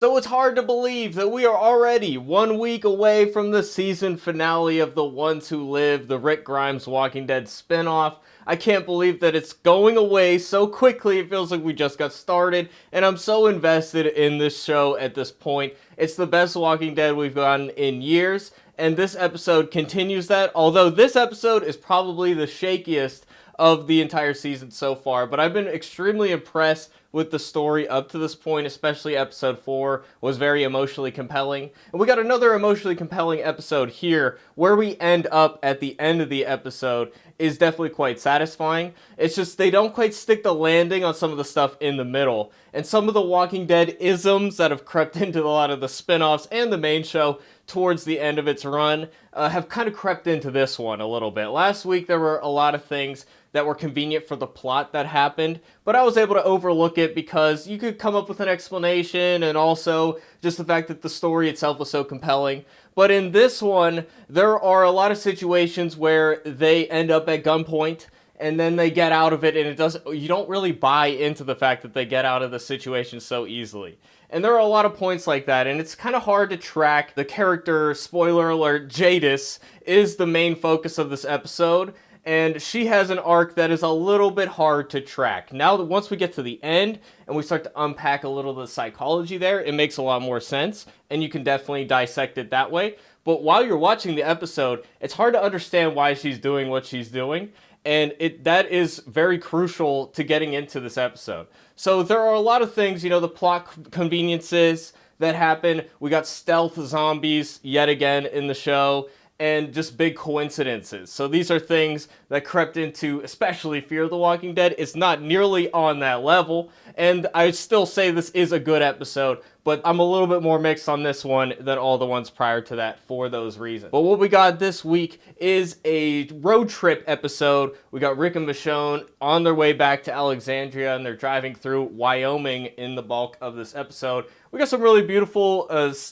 So it's hard to believe that we are already 1 week away from the season finale of The Ones Who Live, the Rick Grimes Walking Dead spinoff. I can't believe that it's going away so quickly. It feels like we just got started, and I'm so invested in this show at this point. It's the best Walking Dead we've gotten in years, and this episode continues that, although this episode is probably the shakiest of the entire season so far, but I've been extremely impressed with the story up to this point, especially episode 4 was very emotionally compelling. And we got another emotionally compelling episode here. Where we end up at the end of the episode is definitely quite satisfying. It's just they don't quite stick the landing on some of the stuff in the middle. And some of the Walking Dead isms that have crept into a lot of the spin-offs and the main show towards the end of its run have kind of crept into this one a little bit. Last week there were a lot of things that were convenient for the plot that happened, but I was able to overlook it because you could come up with an explanation, and also just the fact that the story itself was so compelling. But in this one, there are a lot of situations where they end up at gunpoint, and then they get out of it, and you don't really buy into the fact that they get out of the situation so easily. And there are a lot of points like that, and it's kind of hard to track. The character, spoiler alert, Jadis, is the main focus of this episode, and she has an arc that is a little bit hard to track. Now that once we get to the end and we start to unpack a little of the psychology there, it makes a lot more sense, and you can definitely dissect it that way. But while you're watching the episode, it's hard to understand why she's doing what she's doing, and that is very crucial to getting into this episode. So there are a lot of things, the plot conveniences that happen. We got stealth zombies yet again in the show, and just big coincidences. So these are things that crept into, especially Fear the Walking Dead. It's not nearly on that level, and I still say this is a good episode, but I'm a little bit more mixed on this one than all the ones prior to that for those reasons. But what we got this week is a road trip episode. We got Rick and Michonne on their way back to Alexandria, and they're driving through Wyoming in the bulk of this episode. We got some really beautiful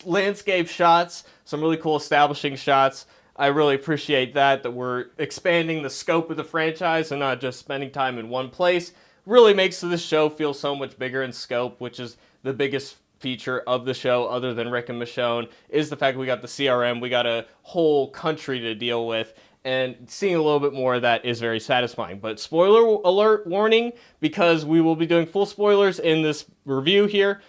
landscape shots, some really cool establishing shots. I really appreciate that we're expanding the scope of the franchise and not just spending time in one place. Really makes this show feel so much bigger in scope, which is the biggest feature of the show other than Rick and Michonne, is the fact we got the CRM, we got a whole country to deal with, and seeing a little bit more of that is very satisfying. But spoiler alert warning, because we will be doing full spoilers in this review here.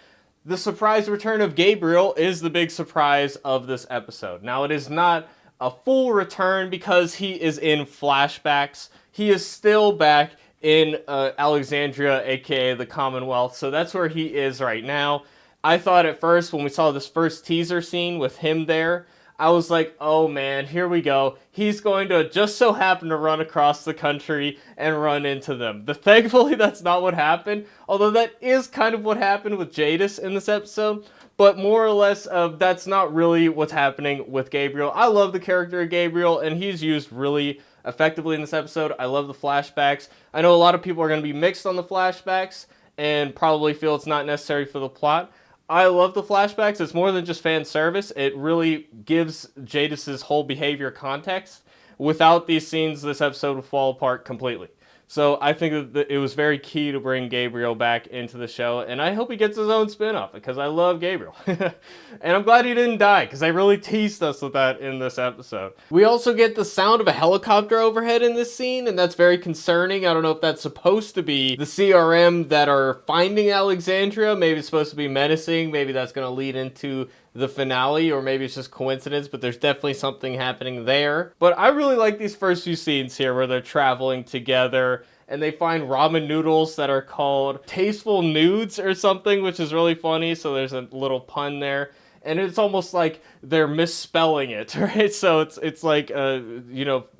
The surprise return of Gabriel is the big surprise of this episode. Now, it is not a full return because he is in flashbacks. He is still back in Alexandria, aka the Commonwealth, so that's where he is right now. I thought at first when we saw this first teaser scene with him there, I was like, oh man, here we go. He's going to just so happen to run across the country and run into them. Thankfully, that's not what happened, although that is kind of what happened with Jadis in this episode. But more or less, that's not really what's happening with Gabriel. I love the character of Gabriel, and he's used really effectively in this episode. I love the flashbacks. I know a lot of people are going to be mixed on the flashbacks and probably feel it's not necessary for the plot. I love the flashbacks. It's more than just fan service. It really gives Jadis's whole behavior context. Without these scenes, this episode would fall apart completely. So I think that it was very key to bring Gabriel back into the show, and I hope he gets his own spin-off, because I love Gabriel. And I'm glad he didn't die, because they really teased us with that in this episode. We also get the sound of a helicopter overhead in this scene, and that's very concerning. I don't know if that's supposed to be the CRM that are finding Alexandria. Maybe it's supposed to be menacing. Maybe that's going to lead into the finale, or maybe it's just coincidence, but there's definitely something happening there. But I really like these first few scenes here where they're traveling together and they find ramen noodles that are called Tasteful Nudes or something, which is really funny. So there's a little pun there. And it's almost like they're misspelling it, right? So it's like,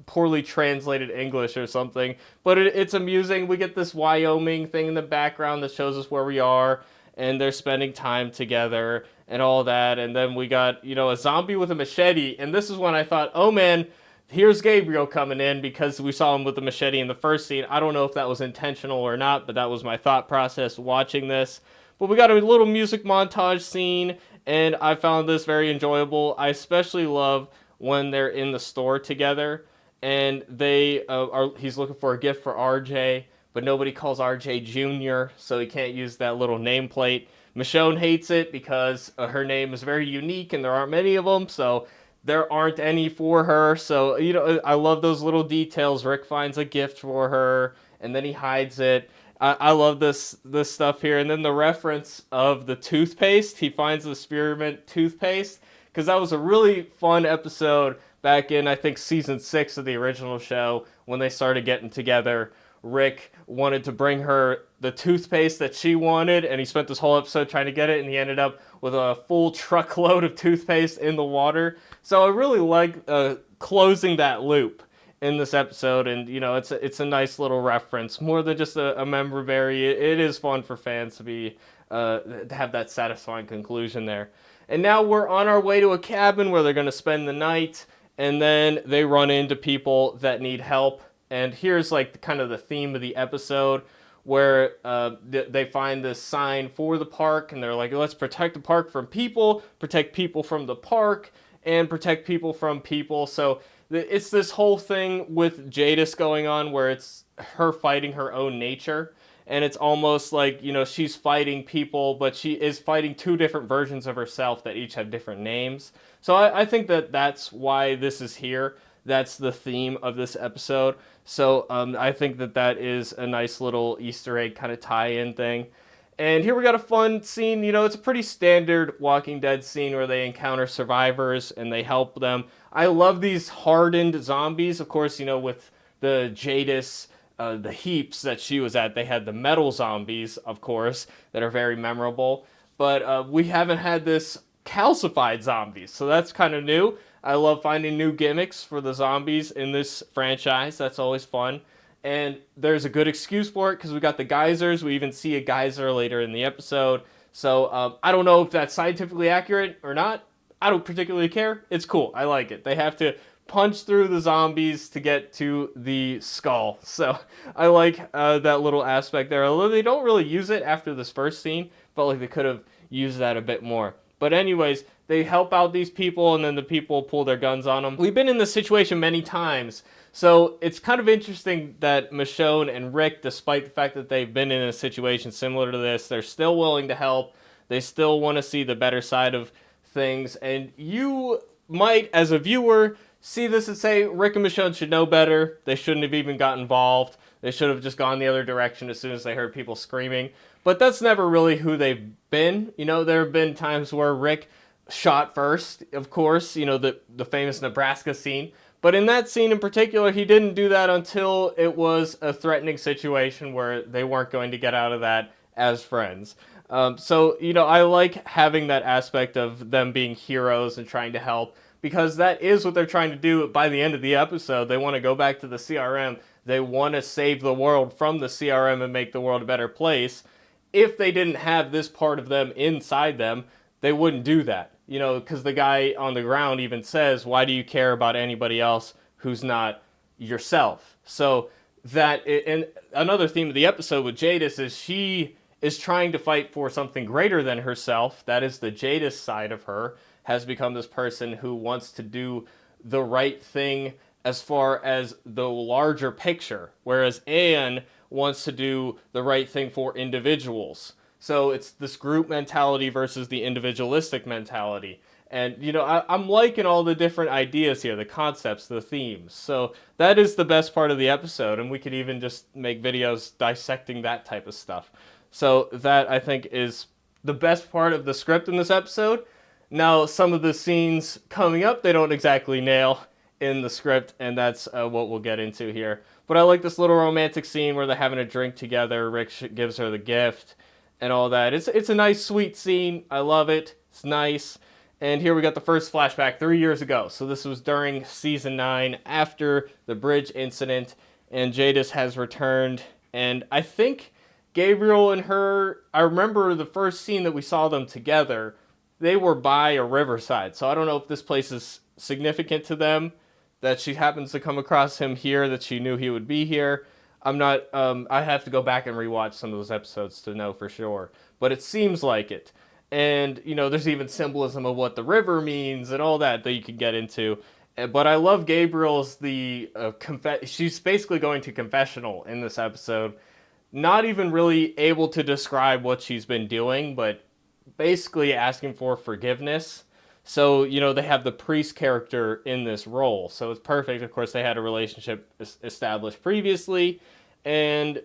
poorly translated English or something. But it's amusing. We get this Wyoming thing in the background that shows us where we are, and they're spending time together and all that. And then we got, a zombie with a machete. And this is when I thought, oh man, here's Gabriel coming in, because we saw him with the machete in the first scene. I don't know if that was intentional or not, but that was my thought process watching this. But we got a little music montage scene, and I found this very enjoyable. I especially love when they're in the store together, and he's looking for a gift for RJ, but nobody calls RJ Jr., so he can't use that little nameplate. Michonne hates it because her name is very unique and there aren't many of them, so there aren't any for her. So, I love those little details. Rick finds a gift for her and then he hides it. I love this stuff here. And then the reference of the toothpaste. He finds the spearmint toothpaste because that was a really fun episode back in, I think, season 6 of the original show when they started getting together. Rick wanted to bring her the toothpaste that she wanted, and he spent this whole episode trying to get it, and he ended up with a full truckload of toothpaste in the water. So I really like closing that loop in this episode, and it's a nice little reference, more than just a memorabilia. It is fun for fans to have that satisfying conclusion there. And now we're on our way to a cabin where they're going to spend the night, and then they run into people that need help. And here's like kind of the theme of the episode, where they find this sign for the park, and they're like, let's protect the park from people, protect people from the park, and protect people from people. So it's this whole thing with Jadis going on where it's her fighting her own nature. And it's almost like, she's fighting people, but she is fighting two different versions of herself that each have different names. So I think that's why this is here. That's the theme of this episode. So I think that is a nice little Easter egg kind of tie-in thing. And here we got a fun scene. It's a pretty standard Walking Dead scene where they encounter survivors and they help them. I love these hardened zombies. Of course, with the Jadis, the heaps that she was at, they had the metal zombies, of course, that are very memorable. But we haven't had this calcified zombies, so that's kind of new. I love finding new gimmicks for the zombies in this franchise. That's always fun. And there's a good excuse for it because we got the geysers. We even see a geyser later in the episode. So I don't know if that's scientifically accurate or not. I don't particularly care. It's cool. I like it. They have to punch through the zombies to get to the skull. So I like that little aspect there. Although they don't really use it after this first scene. Felt like they could have used that a bit more. But anyways, they help out these people, and then the people pull their guns on them. We've been in this situation many times, so it's kind of interesting that Michonne and Rick, despite the fact that they've been in a situation similar to this, they're still willing to help. They still want to see the better side of things, and you might, as a viewer, see this and say, Rick and Michonne should know better. They shouldn't have even got involved. They should have just gone the other direction as soon as they heard people screaming. But that's never really who they've been. There have been times where Rick shot first, of course, the famous Nebraska scene. But in that scene in particular, he didn't do that until it was a threatening situation where they weren't going to get out of that as friends. So, I like having that aspect of them being heroes and trying to help, because that is what they're trying to do by the end of the episode. They want to go back to the CRM. They want to save the world from the CRM and make the world a better place. If they didn't have this part of them inside them, they wouldn't do that. Because the guy on the ground even says, why do you care about anybody else who's not yourself? So and another theme of the episode with Jadis is she is trying to fight for something greater than herself. That is, the Jadis side of her has become this person who wants to do the right thing as far as the larger picture, whereas Anne wants to do the right thing for individuals. So it's this group mentality versus the individualistic mentality. And, I'm liking all the different ideas here, the concepts, the themes. So that is the best part of the episode, and we could even just make videos dissecting that type of stuff. So that, I think, is the best part of the script in this episode. Now, some of the scenes coming up, they don't exactly nail in the script, and that's what we'll get into here. But I like this little romantic scene where they're having a drink together. Rick gives her the gift and all that. It's a nice, sweet scene. I love it. It's nice. And here we got the first flashback 3 years ago. So this was during season 9, after the bridge incident, and Jadis has returned. And I think Gabriel and her, I remember the first scene that we saw them together, they were by a riverside. So I don't know if this place is significant to them, that she happens to come across him here, that she knew he would be here. I'm not, I have to go back and rewatch some of those episodes to know for sure. But it seems like it. And, there's even symbolism of what the river means and all that you can get into. But I love Gabriel's, she's basically going to confessional in this episode. Not even really able to describe what she's been doing, but basically asking for forgiveness. So, they have the priest character in this role. So it's perfect. Of course, they had a relationship established previously. And,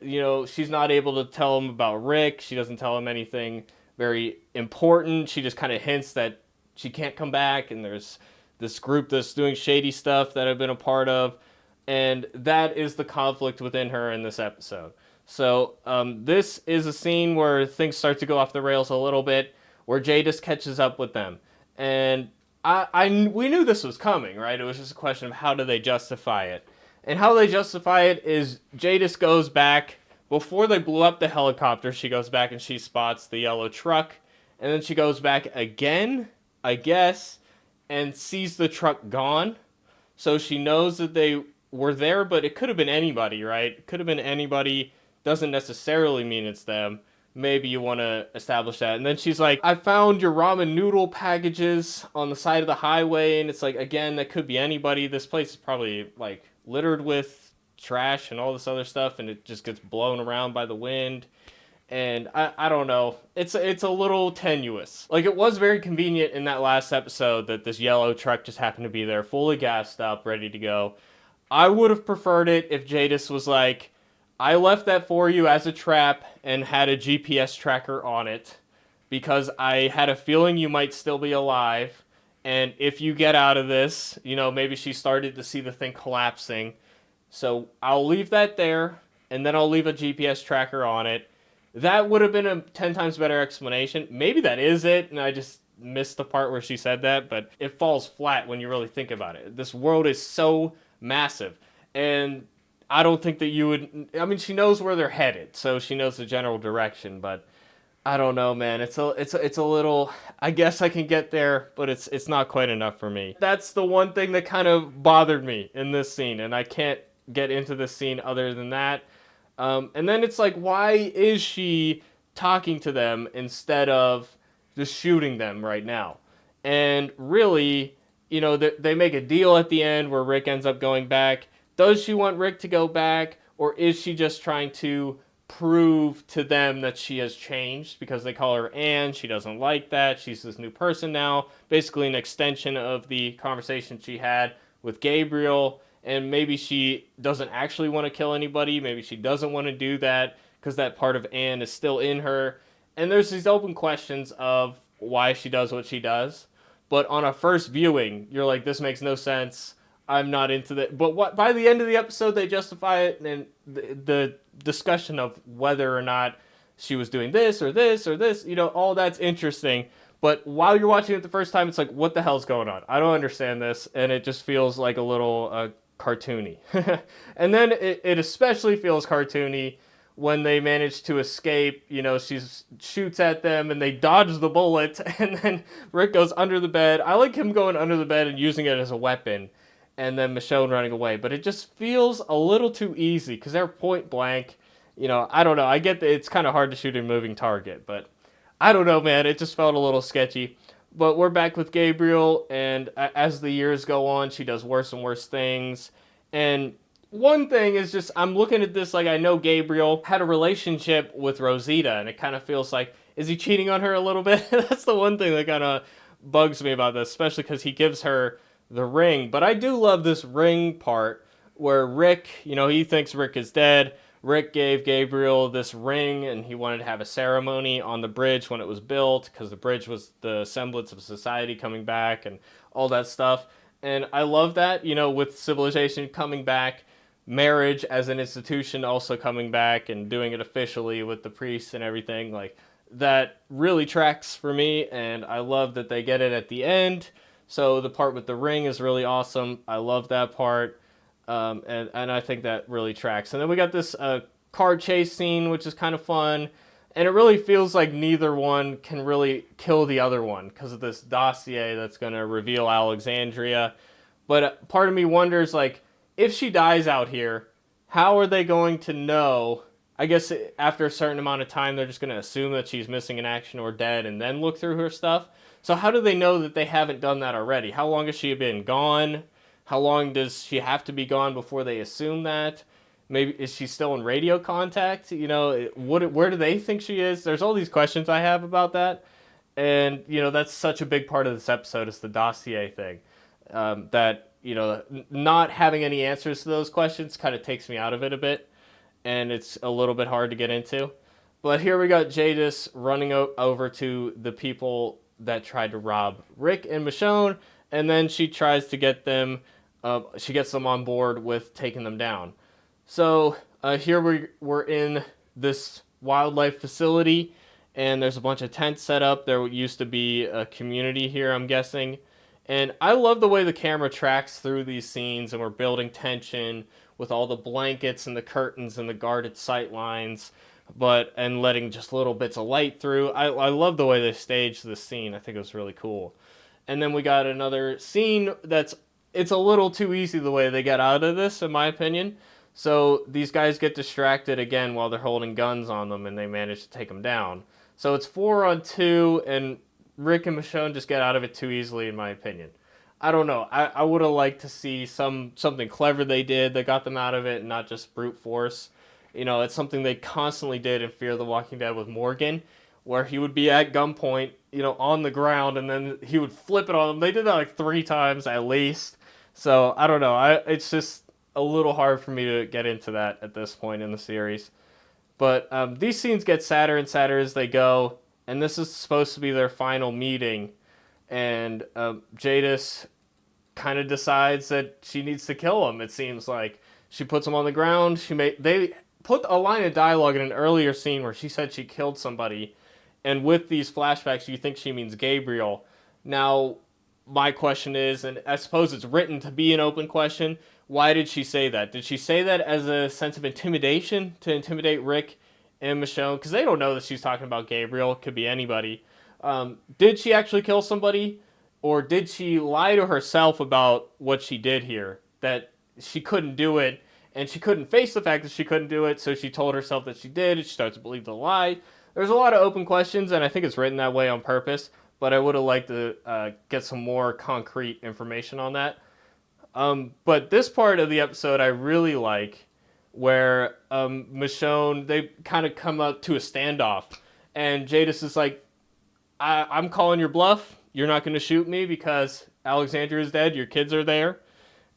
she's not able to tell him about Rick. She doesn't tell him anything very important. She just kind of hints that she can't come back. And there's this group that's doing shady stuff that I've been a part of. And that is the conflict within her in this episode. So this is a scene where things start to go off the rails a little bit, where Jadis catches up with them. And we knew this was coming, right? It was just a question of how do they justify it. And how they justify it is Jadis goes back, before they blew up the helicopter, she goes back and she spots the yellow truck. And then she goes back again, I guess, and sees the truck gone. So she knows that they were there, but it could have been anybody, right? It could have been anybody. Doesn't necessarily mean it's them. Maybe you want to establish that. And then she's like, I found your ramen noodle packages on the side of the highway. And it's like, again, that could be anybody. This place is probably like littered with trash and all this other stuff. And it just gets blown around by the wind. And I don't know. It's a little tenuous. Like, it was very convenient in that last episode that this yellow truck just happened to be there, fully gassed up, ready to go. I would have preferred it if Jadis was like, I left that for you as a trap and had a GPS tracker on it because I had a feeling you might still be alive. And if you get out of this, maybe she started to see the thing collapsing. So I'll leave that there, and then I'll leave a GPS tracker on it. That would have been a 10 times better explanation. Maybe that is it, and I just missed the part where she said that, but it falls flat when you really think about it. This world is so massive, and I don't think that you would... I mean, she knows where they're headed, so she knows the general direction, but I don't know, man. It's a little... I guess I can get there, but it's not quite enough for me. That's the one thing that kind of bothered me in this scene, and I can't get into this scene other than that. And then it's like, why is she talking to them instead of just shooting them right now? And really, they make a deal at the end where Rick ends up going back. Does she want Rick to go back, or is she just trying to prove to them that she has changed because they call her Anne? She doesn't like that. She's this new person now. Basically an extension of the conversation she had with Gabriel. And maybe she doesn't actually want to kill anybody. Maybe she doesn't want to do that because that part of Anne is still in her. And there's these open questions of why she does what she does. But on a first viewing, you're like, this makes no sense. I'm not into that. But by the end of the episode, they justify it. And the discussion of whether or not she was doing this or this or this, all that's interesting. But while you're watching it the first time, it's like, what the hell's going on? I don't understand this. And it just feels like a little... cartoony. And then it especially feels cartoony when they manage to escape. She shoots at them and they dodge the bullet, and then Rick goes under the bed. I like him going under the bed and using it as a weapon, and then Michonne running away. But it just feels a little too easy because they're point blank. I don't know. I get that it's kind of hard to shoot a moving target, but I don't know, man. It just felt a little sketchy. But we're back with Gabriel, and as the years go on, she does worse and worse things. And one thing is just, I'm looking at this like I know Gabriel had a relationship with Rosita, and it kind of feels like, is he cheating on her a little bit? That's the one thing that kind of bugs me about this, especially because he gives her the ring. But I do love this ring part where Rick, he thinks Rick is dead. Rick gave Gabriel this ring, and he wanted to have a ceremony on the bridge when it was built, because the bridge was the semblance of society coming back and all that stuff. And I love that, with civilization coming back, marriage as an institution also coming back and doing it officially with the priests and everything. Like, that really tracks for me, and I love that they get it at the end. So the part with the ring is really awesome. I love that part. And I think that really tracks. And then we got this car chase scene, which is kind of fun. And it really feels like neither one can really kill the other one because of this dossier that's going to reveal Alexandria. But part of me wonders, like, if she dies out here, how are they going to know? I guess after a certain amount of time, they're just going to assume that she's missing in action or dead and then look through her stuff. So how do they know that they haven't done that already? How long has she been gone? How long does she have to be gone before they assume that? Maybe is she still in radio contact? Where do they think she is? There's all these questions I have about that. And, that's such a big part of this episode is the dossier thing. That, not having any answers to those questions kind of takes me out of it a bit. And it's a little bit hard to get into. But here we got Jadis running over to the people that tried to rob Rick and Michonne. And then she tries to get them, she gets them on board with taking them down. So here we're in this wildlife facility, and there's a bunch of tents set up. There used to be a community here, I'm guessing. And I love the way the camera tracks through these scenes, and we're building tension with all the blankets and the curtains and the guarded sight lines, and letting just little bits of light through. I love the way they staged this scene. I think it was really cool. And then we got another scene it's a little too easy the way they get out of this, in my opinion. So these guys get distracted again while they're holding guns on them, and they manage to take them down. So it's 4-on-2, and Rick and Michonne just get out of it too easily, in my opinion. I don't know. I would have liked to see something clever they did that got them out of it, and not just brute force. It's something they constantly did in Fear the Walking Dead with Morgan, where he would be at gunpoint, on the ground, and then he would flip it on them. They did that like 3 times at least. So I don't know. It's just a little hard for me to get into that at this point in the series. But these scenes get sadder and sadder as they go, and this is supposed to be their final meeting. And Jadis kind of decides that she needs to kill him. It seems like she puts him on the ground. They put a line of dialogue in an earlier scene where she said she killed somebody, and with these flashbacks, you think she means Gabriel. Now, my question is, and I suppose it's written to be an open question, why did she say that? Did she say that as a sense of intimidation, to intimidate Rick and Michonne? Because they don't know that she's talking about Gabriel. It could be anybody. Did she actually kill somebody? Or did she lie to herself about what she did here? That she couldn't do it, and she couldn't face the fact that she couldn't do it, so she told herself that she did, and she starts to believe the lie. There's a lot of open questions, and I think it's written that way on purpose, but I would have liked to get some more concrete information on that. But this part of the episode I really like, where Michonne, they kind of come up to a standoff, and Jadis is like, I'm calling your bluff. You're not going to shoot me because Alexandria is dead. Your kids are there,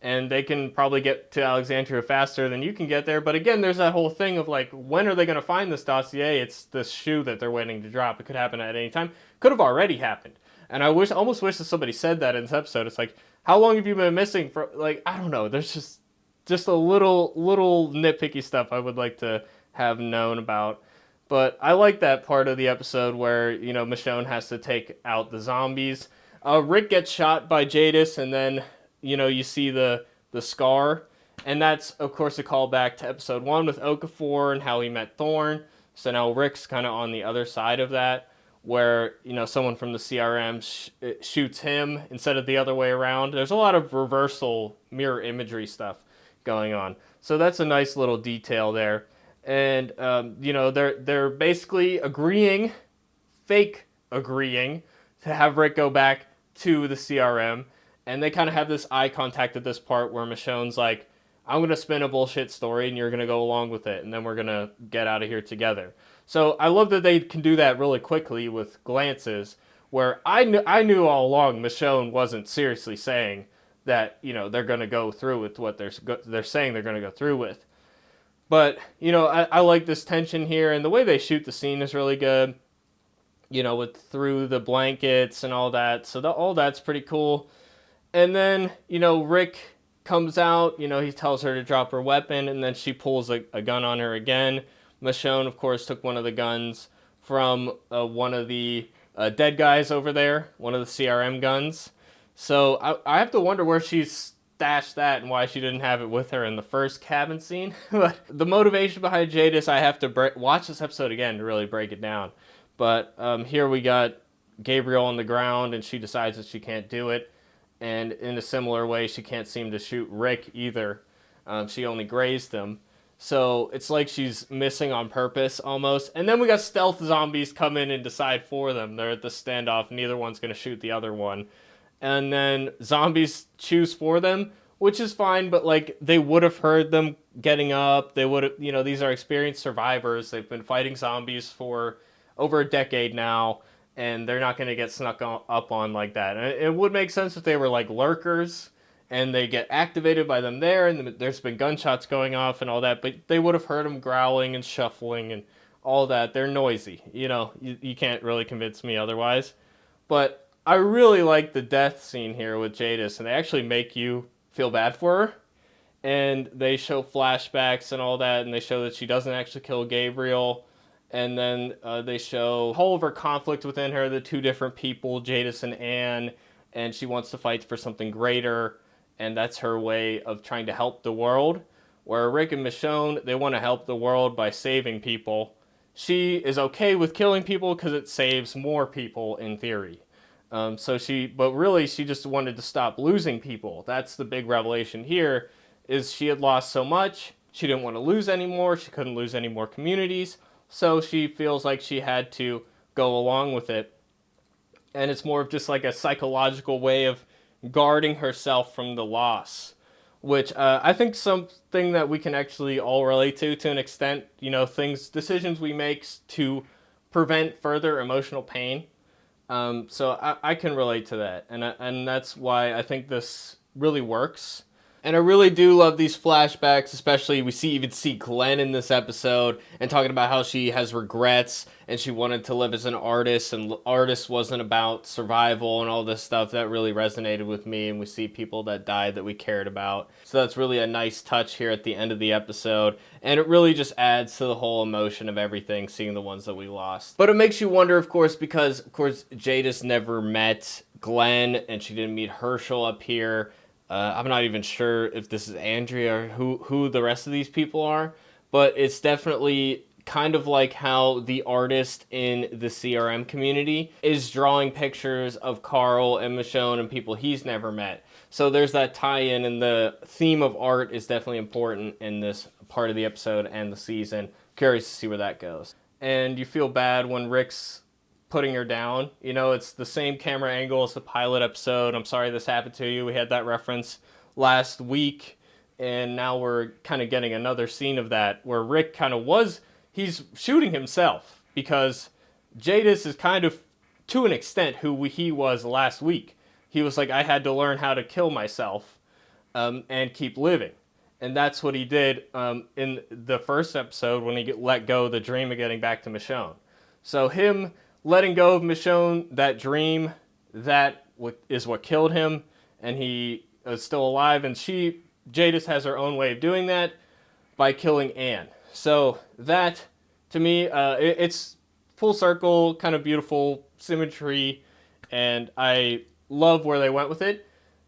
and they can probably get to Alexandria faster than you can get there. But again, there's that whole thing of like, when are they going to find this dossier? It's this shoe that they're waiting to drop. It could happen at any time. Could have already happened. And I almost wish that somebody said that in this episode. It's like, how long have you been missing? For like, I don't know. There's just a little nitpicky stuff I would like to have known about. But I like that part of the episode where, Michonne has to take out the zombies. Rick gets shot by Jadis, and then, you see the scar. And that's, of course, a callback to episode 1 with Okafor and how he met Thorn. So now Rick's kind of on the other side of that, where, someone from the CRM shoots him instead of the other way around. There's a lot of reversal mirror imagery stuff going on. So that's a nice little detail there. And, they're basically fake agreeing to have Rick go back to the CRM. And they kind of have this eye contact at this part where Michonne's like, I'm going to spin a bullshit story and you're going to go along with it. And then we're going to get out of here together. So I love that they can do that really quickly with glances, where I knew all along Michonne wasn't seriously saying that, they're going to go through with what they're saying they're going to go through with. But, I like this tension here, and the way they shoot the scene is really good, through the blankets and all that. So all that's pretty cool. And then, Rick comes out, he tells her to drop her weapon, and then she pulls a gun on her again. Michonne, of course, took one of the guns from one of the dead guys over there, one of the CRM guns. So I have to wonder where she's stashed that and why she didn't have it with her in the first cabin scene. But the motivation behind Jadis, I have to watch this episode again to really break it down. But here we got Gabriel on the ground, and she decides that she can't do it. And in a similar way, she can't seem to shoot Rick either. She only grazed him. So it's like she's missing on purpose almost. And then we got stealth zombies come in and decide for them. They're at the standoff. Neither one's going to shoot the other one. And then zombies choose for them, which is fine. But like, they would have heard them getting up. They would have, these are experienced survivors. They've been fighting zombies for over a decade now. and they're not going to get snuck up on like that. And it would make sense if they were like lurkers and they get activated by them there, and there's been gunshots going off and all that, but they would have heard them growling and shuffling and all that. They're noisy. You can't really convince me otherwise. But I really like the death scene here with Jadis, and they actually make you feel bad for her. And they show flashbacks and all that, and they show that she doesn't actually kill Gabriel. And then they show whole of her conflict within her, the two different people, Jadis and Anne, and she wants to fight for something greater, and that's her way of trying to help the world. Where Rick and Michonne, they want to help the world by saving people. She is okay with killing people because it saves more people in theory. But really she just wanted to stop losing people. That's the big revelation here, is she had lost so much, she didn't want to lose anymore, she couldn't lose any more communities, so she feels like she had to go along with it. And it's more of just like a psychological way of guarding herself from the loss, which I think something that we can actually all relate to an extent. Decisions we make to prevent further emotional pain. So I can relate to that, and that's why I think this really works. And I really do love these flashbacks, especially we even see Glenn in this episode and talking about how she has regrets and she wanted to live as an artist, and artist wasn't about survival and all this stuff. That really resonated with me, and we see people that died that we cared about. So that's really a nice touch here at the end of the episode, and it really just adds to the whole emotion of everything, seeing the ones that we lost. But it makes you wonder, of course, because of course Jadis never met Glenn and she didn't meet Herschel up here. I'm not even sure if this is Andrea or who the rest of these people are, but it's definitely kind of like how the artist in the CRM community is drawing pictures of Carl and Michonne and people he's never met. So there's that tie-in, and the theme of art is definitely important in this part of the episode and the season. Curious to see where that goes. And you feel bad when Rick's putting her down. It's the same camera angle as the pilot episode. I'm sorry this happened to you. We had that reference last week, and now we're kind of getting another scene of that where Rick he's shooting himself, because Jadis is kind of, to an extent, who he was last week. He was like, I had to learn how to kill myself and keep living. And that's what he did in the first episode when he let go of the dream of getting back to Michonne. So him letting go of Michonne, that dream, that is what killed him, and he is still alive. And Jadis has her own way of doing that by killing Anne. So that, to me, it's full circle, kind of beautiful symmetry, and I love where they went with it.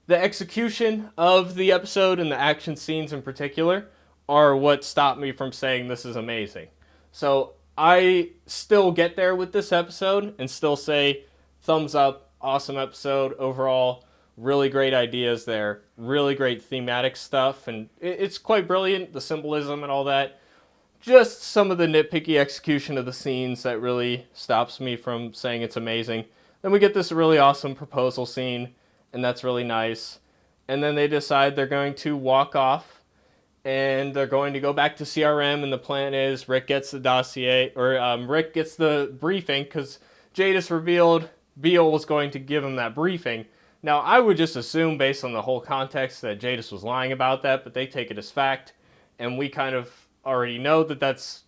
The execution of the episode and the action scenes in particular are what stopped me from saying this is amazing. So I still get there with this episode and still say thumbs up, awesome episode overall, really great ideas there, really great thematic stuff, and it's quite brilliant, the symbolism and all that. Just some of the nitpicky execution of the scenes that really stops me from saying it's amazing. Then we get this really awesome proposal scene, and that's really nice. And then they decide they're going to walk off, and they're going to go back to CRM, and the plan is Rick gets the dossier, or Rick gets the briefing, because Jadis revealed Beale was going to give him that briefing. Now, I would just assume, based on the whole context, that Jadis was lying about that, but they take it as fact, and we kind of already know that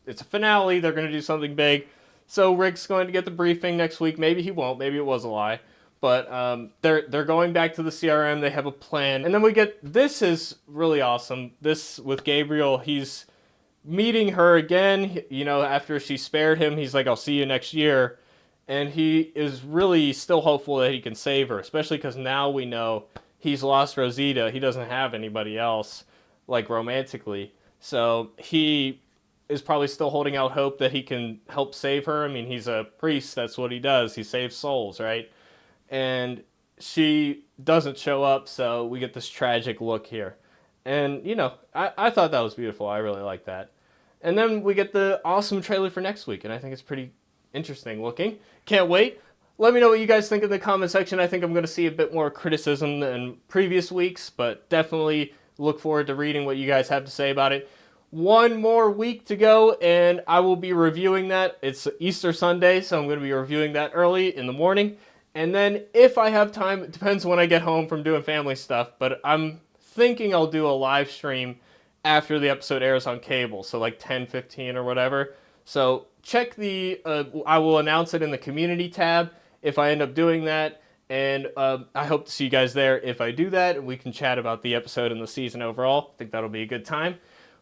it's a finale, they're going to do something big. So Rick's going to get the briefing next week. Maybe he won't, maybe it was a lie. But they're going back to the CRM. They have a plan. And then this is really awesome. This with Gabriel, he's meeting her again, after she spared him. He's like, I'll see you next year. And he is really still hopeful that he can save her, especially because now we know he's lost Rosita. He doesn't have anybody else, like romantically. So he is probably still holding out hope that he can help save her. I mean, he's a priest. That's what he does. He saves souls, right? And she doesn't show up, so we get this tragic look here. And, I thought that was beautiful. I really like that. And then we get the awesome trailer for next week, and I think it's pretty interesting looking. Can't wait. Let me know what you guys think in the comment section. I think I'm going to see a bit more criticism than previous weeks, but definitely look forward to reading what you guys have to say about it. one more week to go, and I will be reviewing that. It's Easter Sunday, so I'm going to be reviewing that early in the morning. And then if I have time, it depends when I get home from doing family stuff, but I'm thinking I'll do a live stream after the episode airs on cable, so like 10:15 or whatever. So check I will announce it in the community tab if I end up doing that, and I hope to see you guys there if I do that, and we can chat about the episode and the season overall. I think that'll be a good time.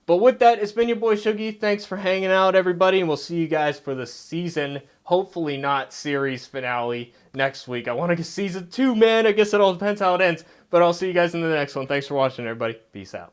But with that, it's been your boy Shuggy. Thanks for hanging out, everybody, and we'll see you guys for the season, hopefully not series finale next week. I want to get season 2, man. I guess it all depends how it ends, but I'll see you guys in the next one. Thanks for watching, everybody. Peace out.